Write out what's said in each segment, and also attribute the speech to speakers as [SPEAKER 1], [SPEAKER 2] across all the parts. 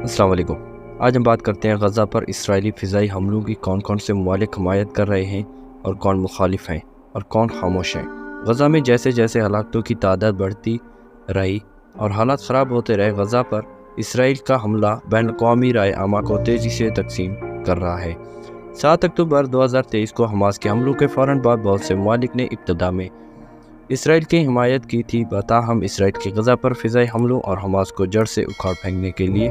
[SPEAKER 1] السلام علیکم۔ آج ہم بات کرتے ہیں غزہ پر اسرائیلی فضائی حملوں کی کون کون سے ممالک حمایت کر رہے ہیں اور کون مخالف ہیں اور کون خاموش ہیں۔ غزہ میں جیسے جیسے ہلاکتوں کی تعداد بڑھتی رہی اور حالات خراب ہوتے رہے، غزہ پر اسرائیل کا حملہ بین الاقوامی رائے عامہ کو تیزی سے تقسیم کر رہا ہے۔ 7 اکتوبر 2023 کو حماس کے حملوں کے فوراً بعد بہت سے ممالک نے ابتدا میں اسرائیل کی حمایت کی تھی، تاہم اسرائیل کے غزہ پر فضائی حملوں اور حماس کو جڑ سے اکھاڑ پھینکنے کے لیے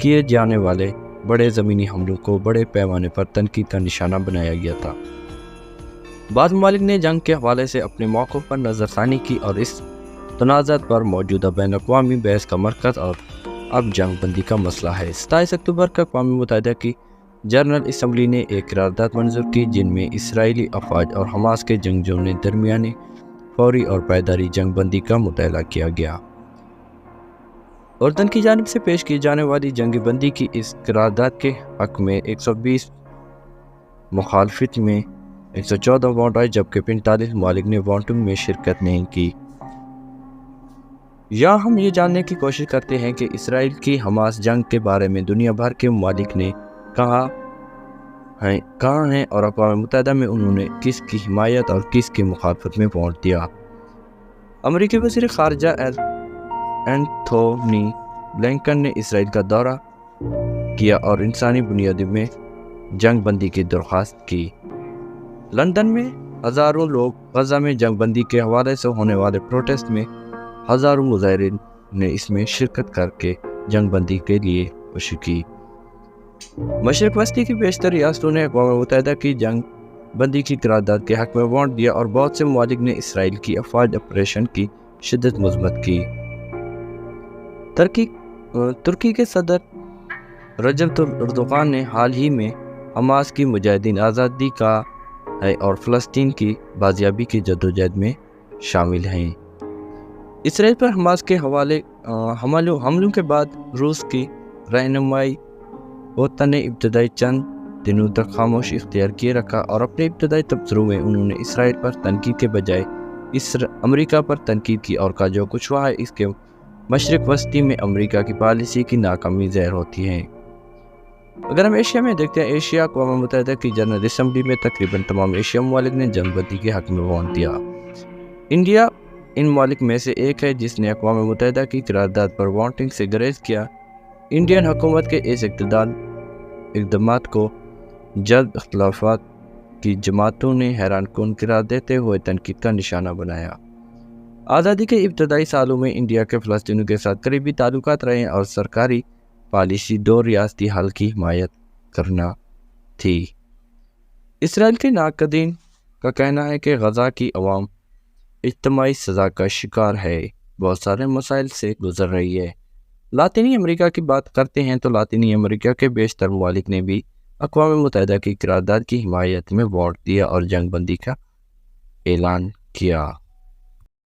[SPEAKER 1] کیے جانے والے بڑے زمینی حملوں کو بڑے پیمانے پر تنقید کا نشانہ بنایا گیا تھا۔ بعض ممالک نے جنگ کے حوالے سے اپنے موقف پر نظر ثانی کی اور اس تنازعات پر موجودہ بین الاقوامی بحث کا مرکز اور اب جنگ بندی کا مسئلہ ہے۔ 27 اکتوبر کا اقوام متحدہ کی جنرل اسمبلی نے ایک قرارداد منظور کی جن میں اسرائیلی افواج اور حماس کے جنگجوؤں نے درمیانے فوری اور پائیداری جنگ بندی کا مطالبہ کیا گیا۔ اردن کی جانب سے پیش کی جانے والی جنگ بندی کی اس قرارداد کے حق میں 120 مخالفت میں 114 ووٹ آئے، جبکہ 45 ممالک نے ووٹنگ میں شرکت نہیں کی۔ یہاں ہم یہ جاننے کی کوشش کرتے ہیں کہ اسرائیل کی حماس جنگ کے بارے میں دنیا بھر کے ممالک نے کہاں ہیں اور اقوام متحدہ میں انہوں نے کس کی حمایت اور کس کی مخالفت میں ووٹ دیا۔ امریکی وزیر خارجہ اینتھونی بلنکن نے اسرائیل کا دورہ کیا اور انسانی بنیادوں میں جنگ بندی کی درخواست کی۔ لندن میں ہزاروں لوگ غزہ میں جنگ بندی کے حوالے سے ہونے والے پروٹیسٹ میں ہزاروں مظاہرین نے اس میں شرکت کر کے جنگ بندی کے لیے کوشش کی۔ مشرق وسطی کی بیشتر ریاستوں نے اقوام متحدہ کی جنگ بندی کی قرارداد کے حق میں ووٹ دیا اور بہت سے ممالک نے اسرائیل کی افواج آپریشن کی شدت مذمت کی۔ ترکی کے صدر رجب اردوغان نے حال ہی میں حماس کی مجاہدین آزادی کا ہے اور فلسطین کی بازیابی کی جدوجہد میں شامل ہیں۔ اسرائیل پر حماس کے حملوں کے بعد روس کی رہنمائی اوتان نے ابتدائی چند دنوں تک خاموشی اختیار کیے رکھا اور اپنے ابتدائی تبصروں میں انہوں نے اسرائیل پر تنقید کے بجائے امریکہ پر تنقید کی اور کہا جو کچھ ہوا ہے اس کے مشرق وسطی میں امریکہ کی پالیسی کی ناکامی ظاہر ہوتی ہے۔ اگر ہم ایشیا میں دیکھتے ہیں، ایشیا اقوام متحدہ کی جنرل اسمبلی میں تقریباً تمام ایشیا ممالک نے جنگ بندی کے حق میں ووٹ دیا۔ انڈیا ان ممالک میں سے ایک ہے جس نے اقوام متحدہ کی قرارداد پر ووٹنگ سے گریز کیا۔ انڈین حکومت کے اس اقدامات کو جلد اختلافات کی جماعتوں نے حیران کن قرار دیتے ہوئے تنقید کا نشانہ بنایا۔ آزادی کے ابتدائی سالوں میں انڈیا کے فلسطینیوں کے ساتھ قریبی تعلقات رہے اور سرکاری پالیسی دو ریاستی حل کی حمایت کرنا تھی۔ اسرائیل کے ناقدین کا کہنا ہے کہ غزہ کی عوام اجتماعی سزا کا شکار ہے، بہت سارے مسائل سے گزر رہی ہے۔ لاطینی امریکہ کی بات کرتے ہیں تو لاطینی امریکہ کے بیشتر ممالک نے بھی اقوام متحدہ کی قرارداد کی حمایت میں ووٹ دیا اور جنگ بندی کا اعلان کیا۔